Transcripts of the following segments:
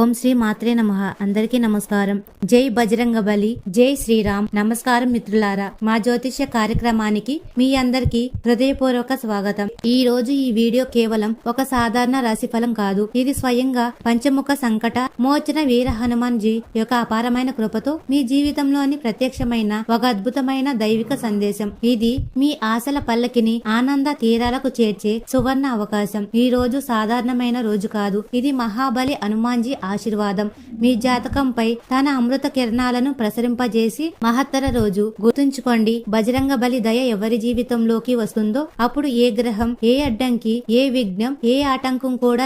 ఓం శ్రీ మాత్రే నమః. అందరికీ నమస్కారం. జై బజరంగబలి, జై శ్రీరామ్. నమస్కారం మిత్రులారా, మా జ్యోతిష్య కార్యక్రమానికి మీ అందరికీ హృదయపూర్వక స్వాగతం. ఈ రోజు ఈ వీడియో కేవలం ఒక సాధారణ రాశిఫలం కాదు. ఇది స్వయంగా పంచముఖ సంకట మోచన వీర హనుమాన్ జీ యొక్క అపారమైన కృపతో మీ జీవితంలోని ప్రత్యక్షమైన ఒక అద్భుతమైన దైవిక సందేశం. ఇది మీ ఆశల పల్లకిని ఆనంద తీరాలకు చేర్చే సువర్ణ అవకాశం. ఈ రోజు సాధారణమైన రోజు కాదు. ఇది మహాబలి హనుమాన్ జీ ఆశీర్వాదం మీ జాతకంపై తన అమృత కిరణాలను ప్రసరింపజేసి మహత్తర రోజు. గుర్తుంచుకోండి, బజరంగ బలి దయ ఎవరి జీవితంలోకి వస్తుందో అప్పుడు ఏ గ్రహం, ఏ అడ్డంకి, ఏ విఘ్నం, ఏ ఆటంకం కూడా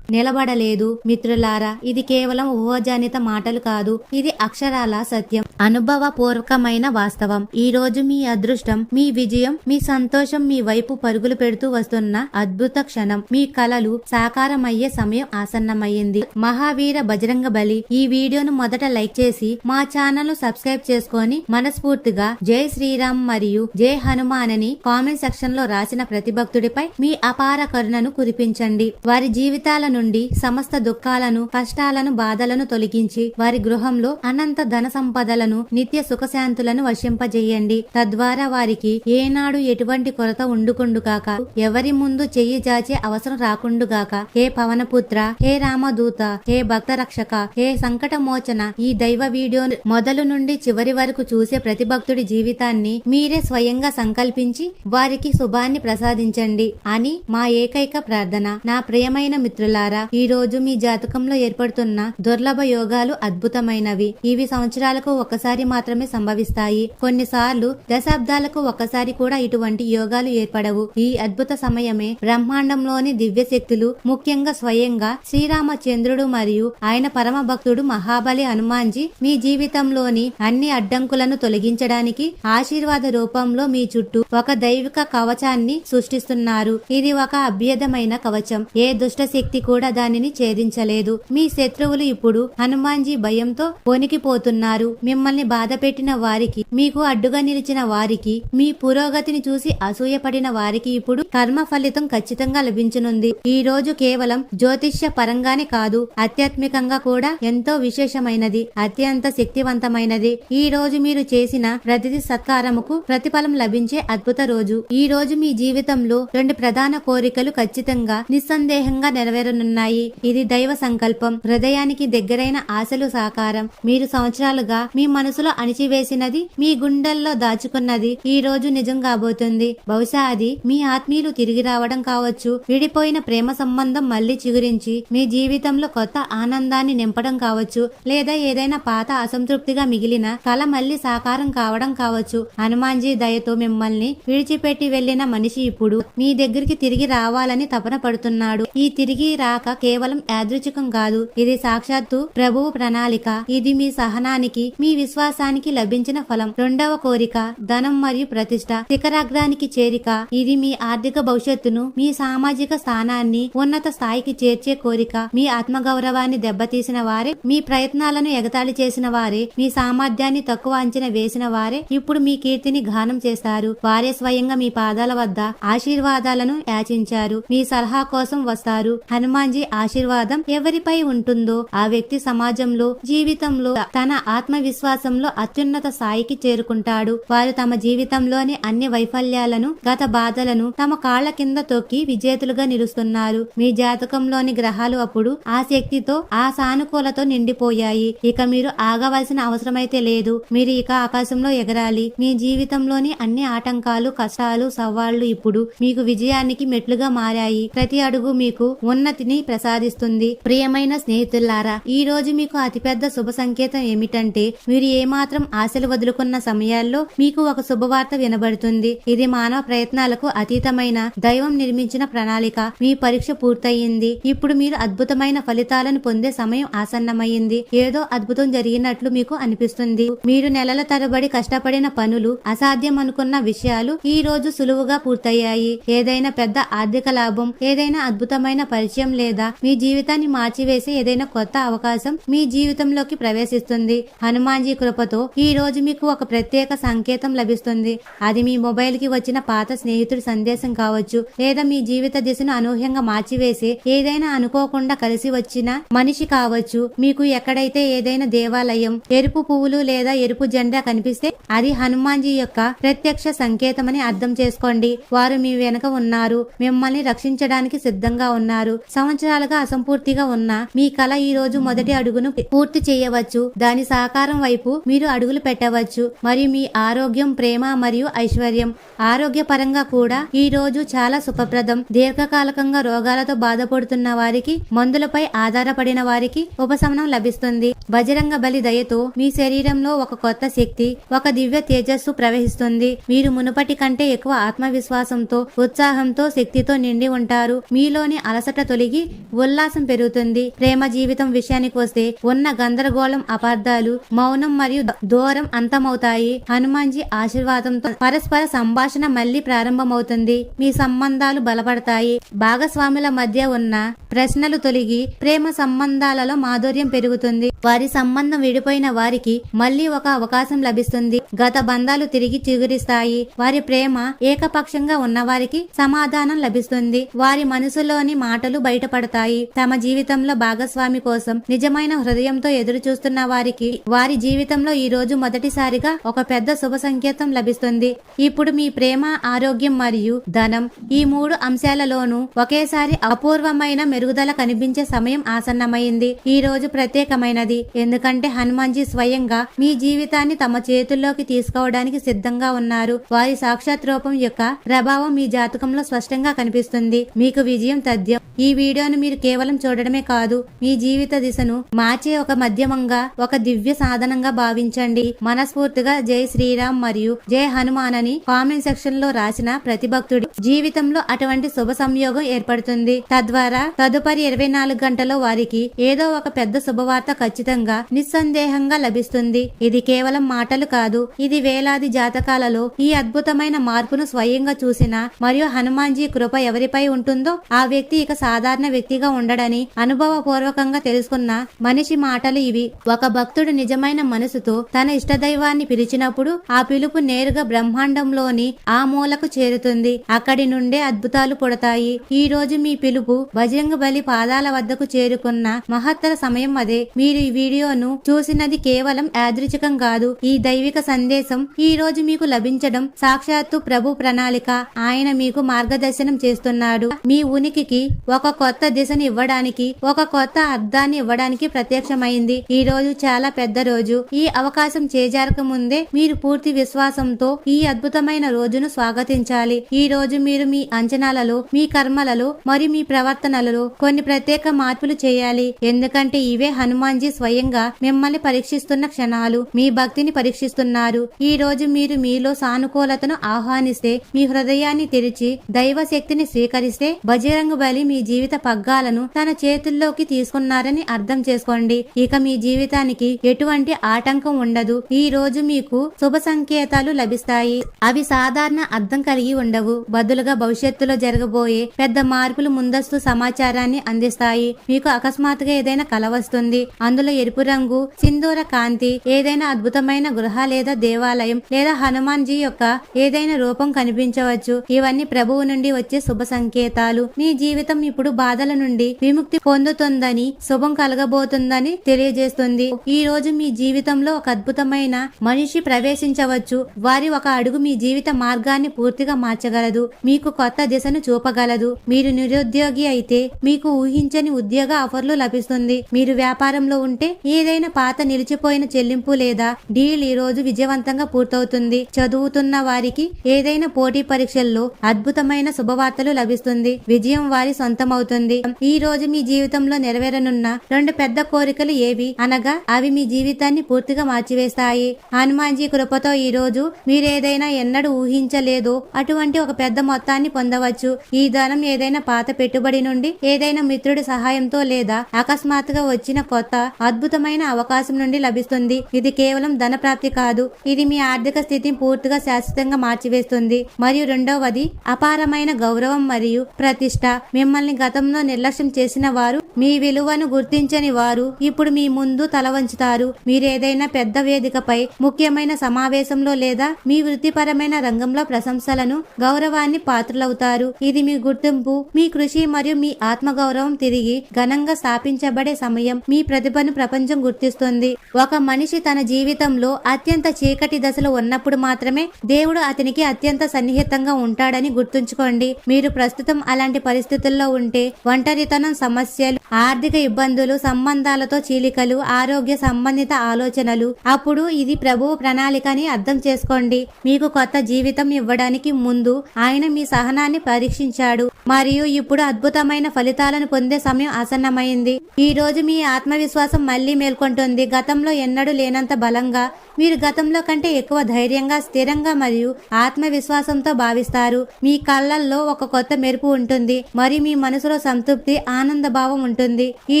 నిలబడలేదు. మిత్రులారా, ఇది కేవలం ఊహాజనిత మాటలు కాదు. ఇది అక్షరాల సత్యం, అనుభవ పూర్వకమైన వాస్తవం. ఈ రోజు మీ అదృష్టం, మీ విజయం, మీ సంతోషం మీ వైపు పరుగులు పెడుతూ వస్తున్న అద్భుత క్షణం. మీ కలలు సాకారమయ్యే సమయం ఆసన్నమయ్యింది. మహావీర బజరంగ బలి ఈ వీడియోను మొదట లైక్ చేసి మా ఛానల్ ను సబ్స్క్రైబ్ చేసుకొని మనస్ఫూర్తిగా జై శ్రీరామ్ మరియు జై హనుమాన్ అని కామెంట్ సెక్షన్ లో రాసిన ప్రతి భక్తుడిపై మీ అపార కరుణను కురిపించండి. వారి జీవితాల నుండి సమస్త దుఃఖాలను, కష్టాలను, బాధలను తొలగించి వారి గృహంలో అనంత ధన సంపదలను, నిత్య సుఖశాంతులను వర్షింపజేయండి. తద్వారా వారికి ఏనాడు ఎటువంటి కొరత ఉండుకుండుగాక, ఎవరి ముందు చెయ్యి జాచే అవసరం రాకుండుగాక. హే పవనపుత్ర, హే రామదూత, హే భక్త రక్షక, హే సంకట మోచన, ఈ దైవ వీడియో మొదలు నుండి చివరి వరకు చూసే ప్రతి భక్తుడి జీవితాన్ని మీరే స్వయంగా సంకల్పించి వారికి శుభాన్ని ప్రసాదించండి అని మా ఏకైక ప్రార్థన. నా ప్రియమైన మిత్రులారా, ఈ రోజు మీ జాతకంలో ఏర్పడుతున్న దుర్లభ యోగాలు అద్భుతమైనవి. ఇవి సంవత్సరాలకు ఒక్కసారి మాత్రమే సంభవిస్తాయి. కొన్నిసార్లు దశాబ్దాలకు ఒక్కసారి కూడా ఇటువంటి యోగాలు ఏర్పడవు. ఈ అద్భుత సమయమే బ్రహ్మాండంలోని దివ్య శక్తులు, ముఖ్యంగా స్వయంగా శ్రీరామచంద్రుడు మరియు ఆయన పరమ భక్తుడు మహాబలి హనుమాన్ జీ మీ జీవితంలోని అన్ని అడ్డంకులను తొలగించడానికి ఆశీర్వాద రూపంలో మీ చుట్టూ ఒక దైవిక కవచాన్ని సృష్టిస్తున్నారు. ఇది ఒక అభేదమైన కవచం. ఏ దుష్ట శక్తి కూడా దానిని ఛేదించలేదు. మీ శత్రువులు ఇప్పుడు హనుమాన్ జీ భయంతో వణికిపోతున్నారు. మిమ్మల్ని బాధ పెట్టిన వారికి, మీకు అడ్డుగా నిలిచిన వారికి, మీ పురోగతిని చూసి అసూయపడిన వారికి ఇప్పుడు కర్మ ఫలితం ఖచ్చితంగా లభించనుంది. ఈ రోజు కేవలం జ్యోతిష్య పరంగానే కాదు, ఆధ్యాత్మికంగా కూడా ఎంతో విశేషమైనది, అత్యంత శక్తివంతమైనది. ఈ రోజు మీరు చేసిన ప్రతిది సత్కారముకు ప్రతిఫలం లభించే అద్భుత రోజు. ఈ రోజు మీ జీవితంలో రెండు ప్రధాన కోరికలు ఖచ్చితంగా నిస్సందేహంగా నెరవేరనున్నాయి. ఇది దైవ సంకల్పం. హృదయానికి దగ్గరైన ఆశలు సాకారం. మీరు సంవత్సరాలుగా మీ మనసులో అణిచివేసినది, మీ గుండెల్లో దాచుకున్నది ఈ రోజు నిజం కాబోతుంది. బహుశా అది మీ ఆత్మీయులు తిరిగి రావడం కావచ్చు, విడిపోయిన ప్రేమ సంబంధం మళ్లీ చిగురించి మీ జీవితంలో కొత్త ఆనందాన్ని నింపడం కావచ్చు, లేదా ఏదైనా పాత అసంతృప్తిగా మిగిలిన కల మళ్లీ సాకారం కావడం కావచ్చు. హనుమాన్ జీ దయతో మిమ్మల్ని విడిచిపెట్టి వెళ్లిన మనిషి ఇప్పుడు మీ దగ్గరికి తిరిగి రావాలని తపన పడుతున్నాడు. ఈ తిరిగి రాక కేవలం యాదృచ్ఛికం కాదు, ఇది సాక్షాత్తు ప్రభువు ప్రణాళిక. ఇది మీ సహనానికి, మీ విశ్వాసానికి లభించిన ఫలం. రెండవ కోరిక ధనం మరియు ప్రతిష్ట, శిఖరాగ్రానికి చేరిక. ఇది మీ ఆర్థిక భవిష్యత్తును, మీ సామాజిక స్థానాన్ని ఉన్నత స్థాయికి చేర్చే కోరిక. మీ ఆత్మగౌరవాన్ని దెబ్బతీసిన వారే, మీ ప్రయత్నాలను ఎగతాళి చేసిన వారే, మీ సామర్థ్యాన్ని తక్కువ అంచనా వేసిన వారే ఇప్పుడు మీ కీర్తిని గానం చేస్తారు. వారే స్వయంగా మీ పాదాల వద్ద ఆశీర్వాదాలను యాచించారు, మీ సలహా కోసం వస్తారు. హనుమాన్ జీ ఆశీర్వాదం ఎవరిపై ఉంటుందో ఆ వ్యక్తి సమాజంలో, జీవితంలో, తన ఆత్మవిశ్వాసంలో అత్యున్నత స్థాయికి చేరుకుంటాడు. వారు తమ జీవితంలోని అన్ని వైఫల్యాలను, గత బాధలను తమ కాళ్ల కింద తొక్కి విజేతలుగా నిలుస్తున్నారు. మీ జాతకంలోని గ్రహాలు అప్పుడు ఆ శక్తితో, ఆ సానుకూలతో నిండిపోయాయి. ఇక మీరు ఆగవలసిన అవసరమైతే లేదు. మీరు ఇక ఆకాశంలో ఎగరాలి. మీ జీవితంలోని అన్ని ఆటంకాలు, కష్టాలు, సవాళ్లు ఇప్పుడు మీకు విజయానికి మెట్లుగా మారాయి. ప్రతి అడుగు మీకు ఉన్నతిని ప్రసాదిస్తుంది. ప్రియమైన స్నేహితులారా, ఈ రోజు మీకు అతిపెద్ద శుభ సంకేతం ఏమిటంటే, మీరు ఏమాత్రం ఆశలు వదులుకున్న సమయాల్లో మీకు ఒక శుభవార్త వినబడుతుంది. ఇది మానవ ప్రయత్నాలకు అతీతమైన దైవం నిర్మించిన ప్రణాళిక. మీ పరీక్ష పూర్తయింది. ఇప్పుడు మీరు అద్భుతమైన ఫలితాలను పొందే సమయం ఆసన్నమైంది. ఏదో అద్భుతం జరిగినట్లు మీకు అనిపిస్తుంది. మీరు నెలల తరబడి కష్టపడిన పనులు, అసాధ్యం అనుకున్న విషయాలు ఈ రోజు సులువుగా పూర్తయ్యాయి. ఏదైనా పెద్ద ఆర్థిక లాభం, ఏదైనా అద్భుతమైన పరిచయం లేదా మీ జీవితాన్ని మార్చివేసే ఏదైనా కొత్త అవకాశం మీ జీవితంలోకి ప్రవేశిస్తుంది. హనుమాన్ జీ కృపతో ఈ రోజు మీకు ఒక ప్రత్యేక సంకేతం లభిస్తుంది. అది మీ మొబైల్ కి వచ్చిన పాత స్నేహితుడి సందేశం కావచ్చు, లేదా మీ జీవిత దిశను అనూహ్యంగా మార్చివేసే ఏదైనా అనుకోకుండా కలిసి వచ్చిన మనిషి కావచ్చు. మీకు ఎక్కడైతే ఏదైనా దేవాలయం, ఎరుపు పువ్వులు లేదా ఎరుపు జెండా కనిపిస్తే అది హనుమాన్జీ యొక్క ప్రత్యక్ష సంకేతమని అర్థం చేసుకోండి. వారు మీ వెనుక ఉన్నారు, మిమ్మల్ని రక్షించడానికి సిద్ధంగా ఉన్నారు. సంవత్సరాలుగా అసంపూర్తిగా ఉన్న మీ కళ ఈ రోజు మొదటి అడుగును పూర్తి చేయవచ్చు. దాని సాకారం వైపు మీరు అడుగులు పెట్టవచ్చు. మరియు మీ ఆరోగ్యం, ప్రేమ మరియు ఐశ్వర్యం, ఆరోగ్య పరంగా కూడా ఈ రోజు చాలా శుభప్రదం. దీర్ఘకాలికంగా రోగాలతో బాధపడుతున్న వారికి, మందులపై ఆధారపడిన వారికి ఉపశమనం లభిస్తుంది. బజరంగ బలి దయతో మీ శరీరంలో ఒక కొత్త శక్తి, ఒక దివ్య తేజస్సు ప్రవహిస్తుంది. మీరు మునుపటి కంటే ఎక్కువ ఆత్మవిశ్వాసంతో, ఉత్సాహంతో, శక్తితో నిండి ఉంటారు. మీలోని అలసట తొలగి ఉల్లాసం పెరుగుతుంది. ప్రేమ జీవితం విషయానికి వస్తే ఉన్న గందరగోళం, అపార్థాలు, మౌనం మరియు దూరం అంతమవుతాయి. హనుమాన్జీ ఆశీర్వాదంతో పరస్పర సంభాషణ మళ్లీ ప్రారంభమవుతుంది. మీ సంబంధాలు బలపడతాయి. భాగస్వాముల మధ్య ఉన్న ప్రశ్నలు తొలగి ప్రేమ సంబంధాలలో మాధుర్యం పెరుగుతుంది. వారి సంబంధం విడిపోయిన వారికి మళ్లీ ఒక అవకాశం లభిస్తుంది. గత బంధాలు తిరిగి చిగురిస్తాయి. వారి ప్రేమ ఏకపక్షంగా ఉన్న వారికి సమాధానం లభిస్తుంది. వారి మనసులోని మాటలు బయటపడతాయి. తమ జీవితంలో భాగస్వామి కోసం నిజమైన హృదయంతో ఎదురు చూస్తున్న వారికి వారి జీవితంలో ఈ రోజు మొదటిసారిగా ఒక పెద్ద శుభ సంకేతం లభిస్తుంది. ఇప్పుడు మీ ప్రేమ, ఆరోగ్యం మరియు ధనం, ఈ మూడు అంశాలలోనూ ఒకేసారి అపూర్వమైన మెరుగుదల కనిపించే సమయం ఆసన్నమైంది. ఈ రోజు ప్రత్యేకమైనది ఎందుకంటే హనుమాన్జీ స్వయంగా మీ జీవితాన్ని తమ చేతుల్లోకి తీసుకోవడానికి సిద్ధంగా ఉన్నారు. వారి సాక్షాత్ రూపం యొక్క ప్రభావం మీ జాతకంలో స్పష్టంగా కనిపిస్తుంది. మీకు విజయం తథ్యం. ఈ వీడియోను మీరు కేవలం చూడడమే కాదు, మీ జీవిత దిశను మార్చే ఒక మాధ్యమంగా, ఒక దివ్య సాధనంగా భావించండి. మనస్ఫూర్తిగా జై శ్రీరామ్ మరియు జై హనుమాన్ అని కామెంట్ సెక్షన్ లో రాసిన ప్రతి భక్తుడి జీవితంలో అటువంటి శుభ సంయోగం ఏర్పడుతుంది. తద్వారా తదుపరి 24 గంటల్లో వారికి ఏదో ఒక పెద్ద శుభవార్త ఖచ్చితంగా, నిస్సందేహంగా లభిస్తుంది. ఇది కేవలం మాటలు కాదు, ఇది వేలాది జాతకాలలో ఈ అద్భుతమైన మార్పును స్వయంగా చూసిన మరియు హనుమాన్జీ కృప ఎవరిపై ఉంటుందో ఆ వ్యక్తి ఇక సాధారణ వ్యక్తిగా ఉండడని అనుభవపూర్వకంగా తెలుసుకున్న మనిషి మాటలు ఇవి. ఒక భక్తుడు నిజమైన మనసుతో తన ఇష్టదైవాన్ని పిలిచినప్పుడు ఆ పిలుపు నేరుగా బ్రహ్మాండంలోని ఆ మూలకు చేరుతుంది. అక్కడి నుండే అద్భుతాలు పుడతాయి. ఈ రోజు మీ పిలుపు బజరంగ బలి పాదాల వద్దకు చేరుకున్న మహత్తర సమయం అదే. మీరు ఈ వీడియోను చూసినది కేవలం యాదృచ్ఛికం కాదు. ఈ దైవిక సందేశం ఈ రోజు మీకు లభించడం సాక్షాత్తు ప్రభు ప్రణాళిక. ఆయన మీకు మార్గదర్శనం చేస్తున్నాడు. మీ ఉనికికి ఒక కొత్త దిశను ఇవ్వడానికి, ఒక కొత్త అర్థాన్ని ఇవ్వడానికి ప్రత్యక్షమైంది. ఈ రోజు చాలా పెద్ద రోజు. ఈ అవకాశం చేజారక ముందే మీరు పూర్తి విశ్వాసంతో ఈ అద్భుతమైన రోజును స్వాగతించాలి. ఈ రోజు మీరు మీ అంచనాలలో, మీ కర్మలలో మరియు మీ ప్రవర్తనలలో కొన్ని ప్రత్యేక మార్పులు చేయాలి. ఎందుకంటే ఇవే హనుమాన్జీ స్వయంగా మిమ్మల్ని పరీక్షిస్తున్న క్షణాలు. మీ భక్తిని పరీక్షిస్తున్నారు. ఈ రోజు మీరు మీలో సానుకూలతను ఆహ్వానిస్తే, మీ హృదయాన్ని తెరిచి దైవ శక్తిని స్వీకరిస్తే, బజరంగ బలి మీ జీవిత పగ్గాలను తన చేతుల్లోకి తీసుకున్నారని అర్థం చేసుకోండి. ఇక మీ జీవితానికి ఎటువంటి ఆటంకం ఉండదు. ఈ రోజు మీకు శుభ సంకేతాలు లభిస్తాయి. అవి సాధారణ అర్థం కలిగి ఉండవు. బదులుగా భవిష్యత్తులో జరగబోయే పెద్ద మార్పులు ముందస్తు సమాచారాన్ని అందిస్తాయి. మీకు అకస్మాత్తుగా ఏదైనా కల వస్తుంది. అందులో ఎరుపు రంగు, సింధూర కాంతి, ఏదైనా అద్భుతమైన గృహ లేదా దేవాలయం లేదా హనుమాన్జీ యొక్క ఏదైనా రూపం కనిపించవచ్చు. ఇవన్నీ ప్రభువు నుండి వచ్చే శుభ సంకేతాలు. మీ జీవితం ఇప్పుడు బాధల నుండి విముక్తి పొందుతుందని, శుభం కలగబోతుందని తెలియజేస్తుంది. ఈ రోజు మీ జీవితంలో ఒక అద్భుతమైన మనిషి ప్రవేశించవచ్చు. వారి ఒక అడుగు మీ జీవిత మార్గాన్ని పూర్తిగా మార్చగలదు. మీకు కొత్త దిశను చూపగలదు. మీరు నిరుద్యోగి అయితే మీకు ఊహించని ఉద్యోగ ఆఫర్లు లభిస్తుంది. మీరు వ్యాపారంలో ఉంటే ఏదైనా పాత నిలిచిపోయిన చెల్లింపు లేదా డీల్ ఈ రోజు విజయవంతంగా పూర్తవుతుంది. చదువుతున్న వారికి ఏదైనా పోటీ పరీక్షల్లో అద్భుతమైన శుభవార్తలు లభిస్తుంది. విజయం వారి సొంతమవుతుంది. ఈ రోజు మీ జీవితంలో నెరవేరనున్న 2 పెద్ద కోరికలు ఏవి అనగా అవి మీ జీవితాన్ని పూర్తిగా మార్చివేస్తాయి. హనుమాన్జీ కృపతో ఈ రోజు మీరేదైనా ఎన్నడూ ఊహించలేదో అటువంటి ఒక పెద్ద మొత్తాన్ని పొందవచ్చు. ఈ ధనం ఏదైనా పాత పెట్టుబడి నుండి, ఏదైనా మిత్రుడి సహాయంతో లేదా అకస్మాత్తుగా వచ్చిన కొత్త అద్భుతమైన అవకాశం నుండి లభిస్తుంది. ఇది కేవలం ధన ప్రాప్తి కాదు, ఇది మీ ఆర్థిక స్థితిని పూర్తిగా శాశ్వతంగా మార్చివేస్తుంది. మరియు రెండవది అపారమైన గౌరవం మరియు ప్రతిష్ట. మిమ్మల్ని గతంలో నిర్లక్ష్యం చేసిన వారు, మీ విలువను గుర్తించని వారు ఇప్పుడు మీ ముందు తల వంచుతారు. మీరేదైనా పెద్ద వేదికపై, ముఖ్యమైన సమావేశంలో లేదా మీ వృత్తిపరమైన రంగంలో ప్రశంసలను, గౌరవాన్ని పాత్రలవుతారు. ఇది మీ గుర్తింపు, మీ కృషి మరియు మీ ఆత్మగౌరవం తిరిగి ఘనంగా స్థాపించబడే సమయం. మీ ప్రతిభను ప్రపంచం గుర్తిస్తుంది. ఒక మనిషి తన జీవితంలో అత్యంత చీకటి దశలో ఉన్నప్పుడు మాత్రమే దేవుడు అతనికి అత్యంత సన్నిహితంగా ఉంటాడని గుర్తుంచుకోండి. మీరు ప్రస్తుతం అలాంటి పరిస్థితుల్లో ఉంటే, ఒంటరితనం, సమస్యలు, ఆర్థిక ఇబ్బందులు, సంబంధాలతో చీలికలు, ఆరోగ్య సంబంధిత ఆలోచనలు, అప్పుడు ఇది ప్రభువు ప్రణాళిక అని అర్థం చేసుకోండి. మీకు కొత్త జీవితం ఇవ్వడానికి ముందు ఆయన మీ సహనాన్ని పరీక్షించాడు మరియు ఇప్పుడు అద్భుతమైన ఫలితాలను పొందే సమయం ఆసన్నమైంది. ఈ రోజు మీ ఆత్మవిశ్వాసం మళ్లీ మేల్కొంటుంది. గతంలో ఎన్నడూ లేనంత బలంగా, మీరు గతంలో కంటే ఎక్కువ ధైర్యంగా, స్థిరంగా మరియు ఆత్మవిశ్వాసంతో భావిస్తారు. మీ కళ్ళల్లో ఒక కొత్త మెరుపు ఉంటుంది మరియు మీ మనసులో సంతృప్తి, ఆనంద భావం ఉంటుంది. ఈ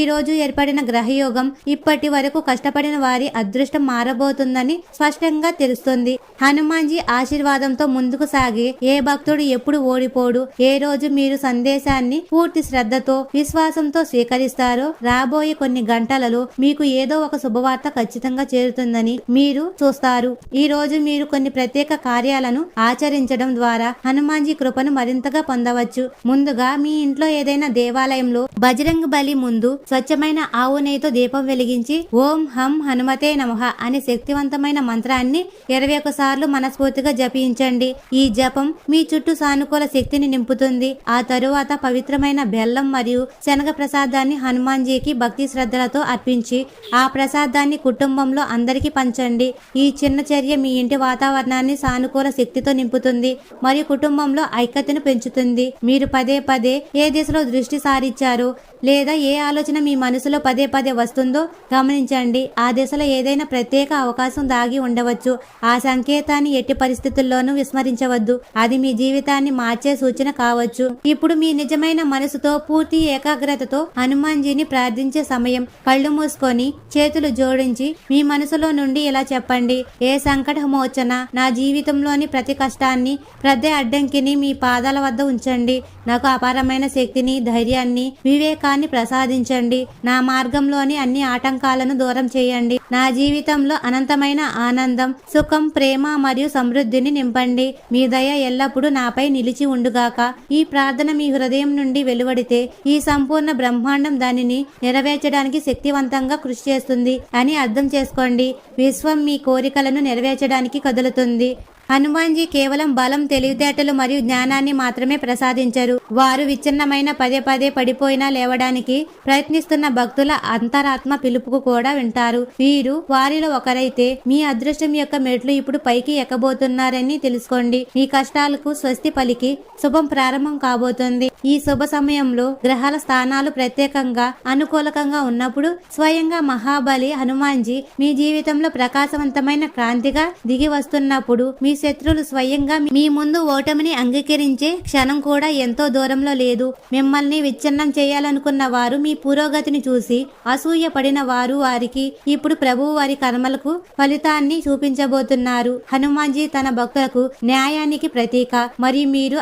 రోజు ఏర్పడిన గ్రహయోగం ఇప్పటి వరకు కష్టపడిన వారి అదృష్టం మారబోతుందని స్పష్టంగా తెలుస్తుంది. హనుమాన్జీ ఆశీర్వాదంతో ముందుకు సాగే ఏ భక్తుడు ఎప్పుడు ఓడిపోడు. ఏ రోజు మీరు సందేశాన్ని పూర్తి శ్రద్ధతో, విశ్వాసంతో స్వీకరిస్తారో, రాబోయే కొన్ని గంటలలో మీకు ఏదో ఒక శుభవార్త ఖచ్చితంగా చేరుతుందని మీరు చూస్తారు. ఈ రోజు మీరు కొన్ని ప్రత్యేక కార్యాలను ఆచరించడం ద్వారా హనుమాన్జీ కృపను మరింతగా పొందవచ్చు. ముందుగా మీ ఇంట్లో ఏదైనా దేవాలయంలో బజరంగ బలి ముందు స్వచ్ఛమైన ఆవు నెయ్యితో దీపం వెలిగించి ఓం హం హనుమతే నమః అనే శక్తివంతమైన మంత్రాన్ని 21 సార్లు మనస్ఫూర్తిగా జపించండి. ఈ జపం మీ చుట్టూ సానుకూల శక్తిని నింపుతుంది. ఆ తరువాత పవిత్రమైన బెల్లం మరియు శనగ ప్రసాదాన్ని హనుమాన్జీకి భక్తి శ్రద్ధలతో అర్పించి ఆ ప్రసాదాన్ని కుటుంబంలో అందరికీ పంచండి. ఈ చిన్న చర్య మీ ఇంటి వాతావరణాన్ని సానుకూల శక్తితో నింపుతుంది మరియు కుటుంబంలో ఐక్యతను పెంచుతుంది. మీరు పదే పదే ఏ దిశలో దృష్టి సారించారో లేదా ఏ ఆలోచన మీ మనసులో పదే పదే వస్తుందో గమనించండి. ఆ దిశలో ఏదైనా ప్రత్యేక అవకాశం దాగి ఉండవచ్చు. ఆ సంకేతాన్ని ఎట్టి పరిస్థితుల్లోనూ విస్మరించవద్దు. అది మీ జీవితాన్ని మార్చే సూచన కావచ్చు. ఇప్పుడు మీ నిజమైన మనసుతో, పూర్తి ఏకాగ్రతతో హనుమాన్జీని ప్రార్థించే సమయం. కళ్ళు మూసుకొని చేతులు జోడించి మీ మనసులో నుండి ఇలా చెప్పండి: ఏ సంకట మోచన, నా జీవితంలోని ప్రతి కష్టాన్ని, ప్రతి అడ్డంకిని మీ పాదాల వద్ద ఉంచండి. నాకు అపారమైన శక్తిని, ధైర్యాన్ని, వివేకాన్ని ప్రసాదించండి. నా మార్గంలోని అన్ని ఆటంకాలను దూరం చేయండి. నా జీవితంలో అనంతమైన ఆనందం, సుఖం, ప్రేమ మరియు సమృద్ధిని నింపండి. మీ దయ ఎల్లప్పుడూ నాపై నిలిచి ఉండుగాక. ఈ ప్రార్థన మీ హృదయం నుండి వెలువడితే ఈ సంపూర్ణ బ్రహ్మాండం దానిని నెరవేర్చడానికి శక్తివంతంగా కృషి చేస్తుంది అని అర్థం చేసుకోండి. విశ్వం మీ కోరికలను నెరవేర్చడానికి కదులుతుంది. హనుమాన్జీ కేవలం బలం, తెలివితేటలు మరియు జ్ఞానాన్ని మాత్రమే ప్రసాదించరు. వారు విచ్ఛిన్నమైన, పదే పదే పడిపోయినా లేవడానికి ప్రయత్నిస్తున్న భక్తుల అంతరాత్మ పిలుపుకు కూడా వింటారు. వీరు వారిలో ఒకరైతే మీ అదృష్టం యొక్క మెట్లు ఇప్పుడు పైకి ఎక్కబోతున్నారని తెలుసుకోండి. మీ కష్టాలకు స్వస్తి పలికి శుభం ప్రారంభం కాబోతుంది. ఈ శుభ సమయంలో గ్రహాల స్థానాలు ప్రత్యేకంగా అనుకూలకంగా ఉన్నప్పుడు స్వయంగా మహాబలి హనుమాన్జీ మీ జీవితంలో ప్రకాశవంతమైన క్రాంతిగా దిగి వస్తున్నప్పుడు మీ శత్రువులు స్వయంగా మీ ముందు ఓటమిని అంగీకరించే క్షణం కూడా ఎంతో దూరంలో లేదు. మిమ్మల్ని విచ్ఛిన్నం చేయాలనుకున్న వారు మీ పురోగతిని చూసి అసూయ పడిన వారు వారికి ఇప్పుడు ప్రభువు వారి కర్మలకు ఫలితాన్ని చూపించబోతున్నారు. హనుమాన్జీ తన భక్తులకు న్యాయానికి ప్రతీక మరియు మీరు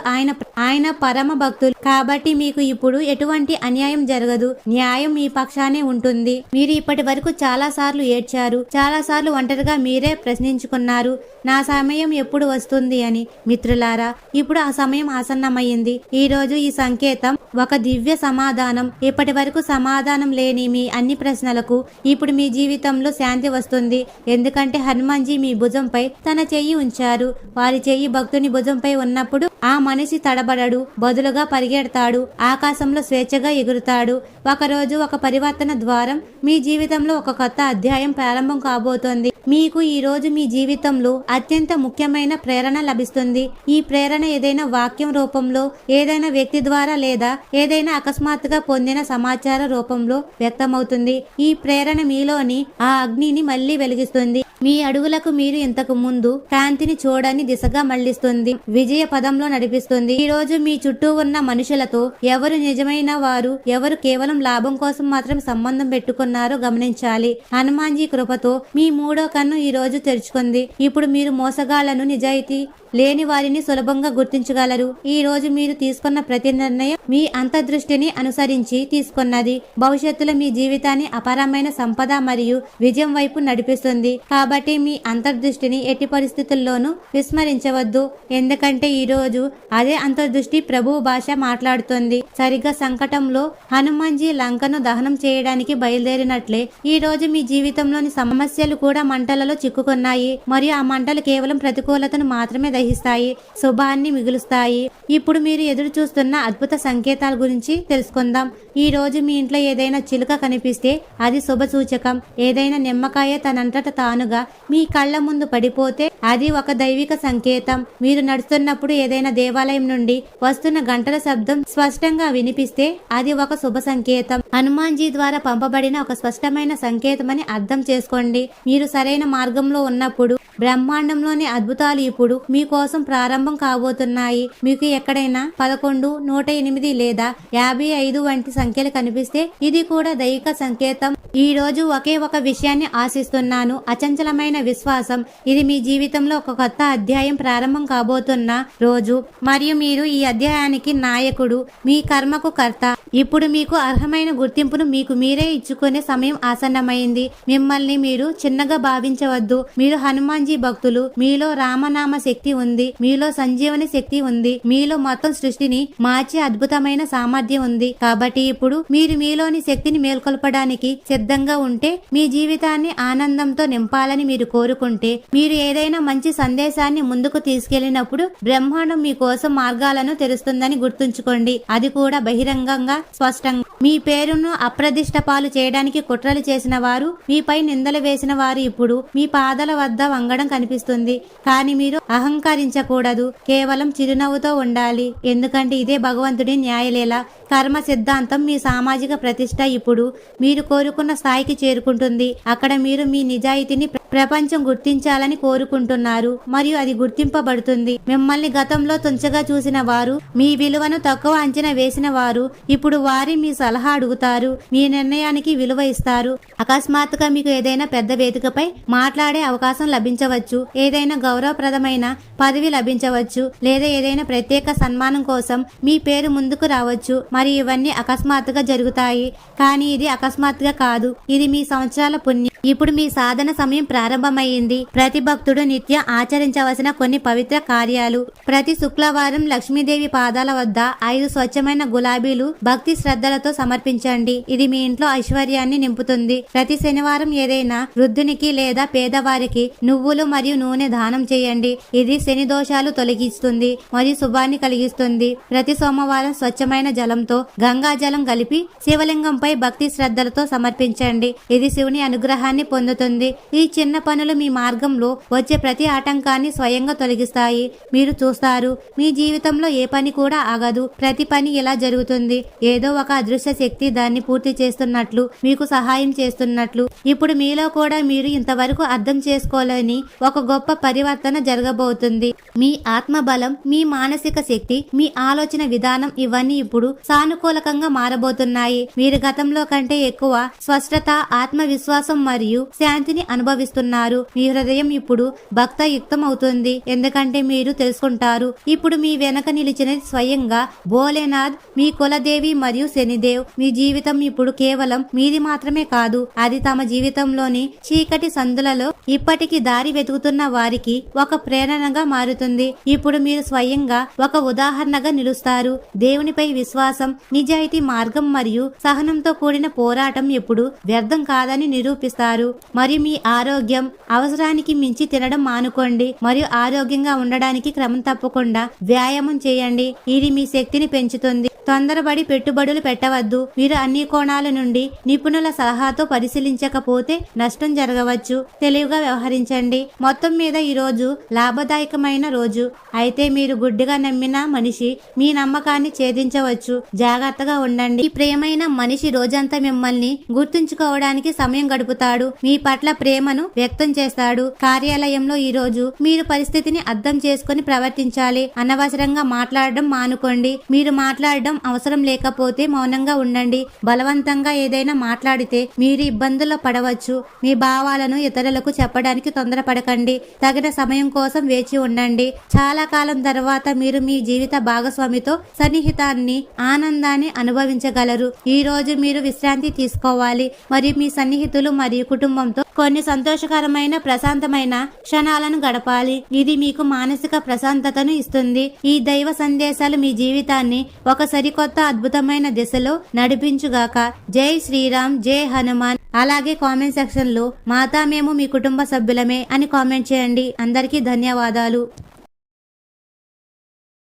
ఆయన పరమ భక్తులు కాబట్టి మీకు ఇప్పుడు ఎటువంటి అన్యాయం జరగదు. న్యాయం మీ పక్షానే ఉంటుంది. మీరు ఇప్పటి వరకు చాలా సార్లు ఏడ్చారు, చాలా సార్లు ఒంటరిగా మీరే ప్రశ్నించుకున్నారు, నా సమయం ఎప్పుడు వస్తుంది అని. మిత్రులారా, ఇప్పుడు ఆ సమయం ఆసన్నమైంది. ఈ రోజు ఈ సంకేతం ఒక దివ్య సమాధానం. ఇప్పటి వరకు సమాధానం లేని మీ అన్ని ప్రశ్నలకు ఇప్పుడు మీ జీవితంలో శాంతి వస్తుంది. ఎందుకంటే హనుమాన్జీ మీ భుజంపై తన చెయ్యి ఉంచారు. వారి చెయ్యి భక్తుని భుజంపై ఉన్నప్పుడు ఆ మనిషి తడబడడు, బదులుగా పరిగెడతాడు, ఆకాశంలో స్వేచ్ఛగా ఎగురుతాడు. ఒకరోజు ఒక పరివర్తన ద్వారం మీ జీవితంలో ఒక కొత్త అధ్యాయం ప్రారంభం కాబోతోంది. మీకు ఈ రోజు మీ జీవితంలో అత్యంత ముఖ్యమైన ప్రేరణ లభిస్తుంది. ఈ ప్రేరణ ఏదైనా వాక్యం రూపంలో, ఏదైనా వ్యక్తి ద్వారా లేదా ఏదైనా అకస్మాత్తుగా పొందిన సమాచార రూపంలో వ్యక్తమవుతుంది. ఈ ప్రేరణ మీలోని ఆ అగ్నిని మళ్లీ వెలిగిస్తుంది. మీ అడుగులకు మీరు ఇంతకు ముందు కాంతిని చూడని దిశగా మళ్లిస్తుంది, విజయ పదంలో నడిపిస్తుంది. ఈ రోజు మీ చుట్టూ ఉన్న మనుషులతో ఎవరు నిజమైన వారు, ఎవరు కేవలం లాభం కోసం మాత్రం సంబంధం పెట్టుకున్నారో గమనించాలి. హనుమాన్జీ కృపతో మీ మూడో కన్ను ఈ రోజు తెరుచుకుంది. ఇప్పుడు మీరు మోసగాళ్లను, నిజాయితీ లేని వారిని సులభంగా గుర్తించగలరు. ఈ రోజు మీరు తీసుకున్న ప్రతి నిర్ణయం మీ అంతర్దృష్టిని అనుసరించి తీసుకున్నది భవిష్యత్తులో మీ జీవితాన్ని అపారమైన సంపద మరియు విజయం వైపు నడిపిస్తుంది. కాబట్టి మీ అంతర్దృష్టిని ఎట్టి పరిస్థితుల్లోనూ విస్మరించవద్దు. ఎందుకంటే ఈ రోజు అదే అంతర్దృష్టి ప్రభువు భాష మాట్లాడుతుంది. సరిగ్గా సంకటంలో హనుమాన్జీ లంకను దహనం చేయడానికి బయలుదేరినట్లే ఈ రోజు మీ జీవితంలోని సమస్యలు కూడా మంటలలో చిక్కుకున్నాయి మరియు ఆ మంటలు కేవలం ప్రతికూలతను మాత్రమే దహిస్తాయి, శుభాన్ని మిగులుస్తాయి. ఇప్పుడు మీరు ఎదురు చూస్తున్న అద్భుత సంకేతాల గురించి తెలుసుకుందాం. ఈ రోజు మీ ఇంట్లో ఏదైనా చిలుక కనిపిస్తే అది శుభ సూచకం. ఏదైనా నిమ్మకాయ తనంతట తానుగా మీ కళ్ళ ముందు పడిపోతే అది ఒక దైవిక సంకేతం. మీరు నడుస్తున్నప్పుడు ఏదైనా దేవాలయం నుండి వస్తున్న గంటల శబ్దం స్పష్టంగా వినిపిస్తే అది ఒక శుభ సంకేతం. హనుమాన్జీ ద్వారా పంపబడిన ఒక స్పష్టమైన సంకేతమని అర్థం చేసుకోండి. మీరు సరైన మార్గంలో ఉన్నప్పుడు బ్రహ్మాండంలోని అద్భుతాలు ఇప్పుడు మీకోసం ప్రారంభం కాబోతున్నాయి. మీకు ఎక్కడైనా 11, 108 లేదా 55 వంటి సంఖ్యలు కనిపిస్తే ఇది కూడా దైవిక సంకేతం. ఈ రోజు ఒకే ఒక విషయాన్ని ఆశిస్తున్నాను, అచంచలమైన విశ్వాసం. ఇది మీ జీవితంలో ఒక కొత్త అధ్యాయం ప్రారంభం కాబోతున్న రోజు మరియు మీరు ఈ అధ్యాయానికి నాయకుడు, మీ కర్మకు కర్త. ఇప్పుడు మీకు అర్హమైన గుర్తింపును మీకు మీరే ఇచ్చుకునే సమయం ఆసన్నమైంది. మిమ్మల్ని మీరు చిన్నగా భావించవద్దు. మీరు హనుమాన్జీ భక్తులు. మీలో రామనామ శక్తి ఉంది, మీలో సంజీవని శక్తి ఉంది, మీలో మొత్తం సృష్టిని మార్చే అద్భుతమైన సామర్థ్యం ఉంది. కాబట్టి ఇప్పుడు మీరు మీలోని శక్తిని మేల్కొల్పడానికి సిద్ధంగా ఉంటే, మీ జీవితాన్ని ఆనందంతో నింపాలని మీరు కోరుకుంటే, మీరు ఏదైనా మంచి సందేశాన్ని ముందుకు తీసుకెళ్లినప్పుడు బ్రహ్మాండం మీకోసం మార్గాలను తెరుస్తుందని గుర్తుంచుకోండి. అది కూడా బహిరంగంగా, స్పష్టంగా. మీ పేరును అప్రదిష్ట పాలు చేయడానికి కుట్రలు చేసిన వారు, మీపై నిందలు వేసిన వారు ఇప్పుడు మీ పాదాల వద్ద వంగడం కనిపిస్తుంది. కానీ మీరు అహంకరించకూడదు, కేవలం చిరునవ్వుతో ఉండాలి. ఎందుకంటే ఇదే భగవంతుడి న్యాయలీల. కర్మ సిద్ధాంతం మీ సామాజిక ప్రతిష్ట ఇప్పుడు మీరు కోరుకున్న స్థాయికి చేరుకుంటుంది. అక్కడ మీరు మీ నిజాయితీని ప్రపంచం గుర్తించాలని కోరుకుంటున్నారు మరియు అది గుర్తింపబడుతుంది. మిమ్మల్ని గతంలో తుంచగా చూసిన వారు, మీ విలువను తక్కువ అంచనా వేసిన వారు ఇప్పుడు వారి మీ సలహా అడుగుతారు, మీ నిర్ణయానికి విలువ ఇస్తారు. అకస్మాత్తుగా మీకు ఏదైనా పెద్ద వేదికపై మాట్లాడే అవకాశం లభించవచ్చు, ఏదైనా గౌరవప్రదమైన పదవి లభించవచ్చు, లేదా ఏదైనా ప్రత్యేక సన్మానం కోసం మీ పేరు ముందుకు రావచ్చు. మరి ఇవన్నీ అకస్మాత్తుగా జరుగుతాయి, కానీ ఇది అకస్మాత్తుగా కాదు, ఇది మీ సంవత్సరాల పుణ్యం. ఇప్పుడు మీ సాధన సమయం ప్రారంభమైంది. ప్రతి భక్తుడు నిత్యం ఆచరించవలసిన కొన్ని పవిత్ర కార్యాలు. ప్రతి శుక్రవారం లక్ష్మీదేవి పాదాల వద్ద 5 స్వచ్ఛమైన గులాబీలు భక్తి శ్రద్ధలతో సమర్పించండి. ఇది మీ ఇంట్లో ఐశ్వర్యాన్ని నింపుతుంది. ప్రతి శనివారం ఏదైనా వృద్ధునికి లేదా పేదవారికి నువ్వులు మరియు నూనె దానం చేయండి. ఇది శని దోషాలు తొలగిస్తుంది మరియు శుభాన్ని కలిగిస్తుంది. ప్రతి సోమవారం స్వచ్ఛమైన జలంతో గంగా జలం కలిపి శివలింగంపై భక్తి శ్రద్ధలతో సమర్పించండి. ఇది శివుని అనుగ్రహాన్ని పొందుతుంది. ఈ చిన్న పనులు మీ మార్గంలో వచ్చే ప్రతి ఆటంకాన్ని స్వయంగా తొలగిస్తాయి. మీరు చూస్తారు, మీ జీవితంలో ఏ పని కూడా ఆగదు. ప్రతి పని ఇలా జరుగుతుంది. ఏదో ఒక అదృశ్య శక్తి దాన్ని పూర్తి చేస్తున్నట్లు, మీకు సహాయం చేస్తున్నట్లు. ఇప్పుడు మీలో కూడా మీరు ఇంతవరకు అర్థం చేసుకోలేని ఒక గొప్ప పరివర్తన జరగబోతుంది. మీ ఆత్మబలం, మీ మానసిక శక్తి, మీ ఆలోచన విధానం ఇవన్నీ ఇప్పుడు సానుకూలకంగా మారబోతున్నాయి. మీరు గతంలో కంటే ఎక్కువ స్పష్టత, ఆత్మవిశ్వాసం మరియు శాంతిని అనుభవిస్తున్నారు. మీ హృదయం ఇప్పుడు భక్తయుక్తం అవుతుంది, ఎందుకంటే మీరు తెలుసుకుంటారు ఇప్పుడు మీ వెనక నిలిచినది స్వయంగా భోలేనాథ్, మీ కులదేవి మరియు శనిదేవ్. మీ జీవితం ఇప్పుడు కేవలం మీది మాత్రమే కాదు, అది తమ జీవితంలోని చీకటి సందులలో ఇప్పటికీ దారి వెతుకుతున్న వారికి ఒక ప్రేరణగా మారుతుంది. ఇప్పుడు మీరు స్వయంగా ఒక ఉదాహరణగా నిలుస్తారు. దేవునిపై విశ్వాసం, నిజాయితీ మార్గం మరియు సహనంతో కూడిన పోరాటం ఎప్పుడు వ్యర్థం కాదని నిరూపిస్తారు. మరియు మీ ఆరోగ్యం, అవసరానికి మించి తినడం మానుకోండి మరియు ఆరోగ్యంగా ఉండడానికి క్రమం తప్పకుండా వ్యాయామం చేయండి. ఇది మీ శక్తిని పెంచుతుంది. తొందరపడి పెట్టుబడులు పెట్టవద్దు. మీరు అన్ని కోణాల నుండి నిపుణుల సలహాతో పరిశీలించకపోతే నష్టం జరగవచ్చు. తెలివిగా వ్యవహరించండి. మొత్తం మీద ఈ రోజు లాభదాయకమైన రోజు. అయితే మీరు గుడ్డిగా నమ్మిన మనిషి మీ నమ్మకాన్ని ఛేదించవచ్చు. జాగ్రత్తగా ఉండండి. ఈ ప్రియమైన మనిషి రోజంతా మిమ్మల్ని గుర్తుంచుకోవడానికి సమయం గడుపుతాడు. మీ పట్ల ప్రేమను వ్యక్తం చేస్తాడు. కార్యాలయంలో ఈ రోజు మీరు పరిస్థితిని అర్థం చేసుకుని ప్రవర్తించాలి. అనవసరంగా మాట్లాడడం మానుకోండి. మీరు మాట్లాడడం అవసరం లేకపోతే మౌనంగా ఉండండి. బలవంతంగా ఏదైనా మాట్లాడితే మీరు ఇబ్బందుల్లో పడవచ్చు. మీ భావాలను ఇతరులకు చెప్పడానికి తొందరపడకండి. తగిన సమయం కోసం వేచి ఉండండి. చాలా కాలం తర్వాత మీరు మీ జీవిత భాగస్వామితో సన్నిహితాన్ని ఆనందాన్ని అనుభవించగలరు. ఈ రోజు మీరు విశ్రాంతి తీసుకోవాలి మరియు మీ సన్నిహితులు మరియు కుటుంబంతో కొన్ని సంతోషకరమైన ప్రశాంతమైన క్షణాలను గడపాలి. ఇది మీకు మానసిక ప్రశాంతతను ఇస్తుంది. ఈ దైవ సందేశాలు మీ జీవితాన్ని ఒక సరికొత్త అద్భుతమైన దిశలో నడిపించుగాక. జై శ్రీరామ్, జై హనుమాన్. అలాగే కామెంట్ సెక్షన్ లో మాతా మేము మీ కుటుంబ సభ్యులమే అని కామెంట్ చేయండి. అందరికీ ధన్యవాదాలు.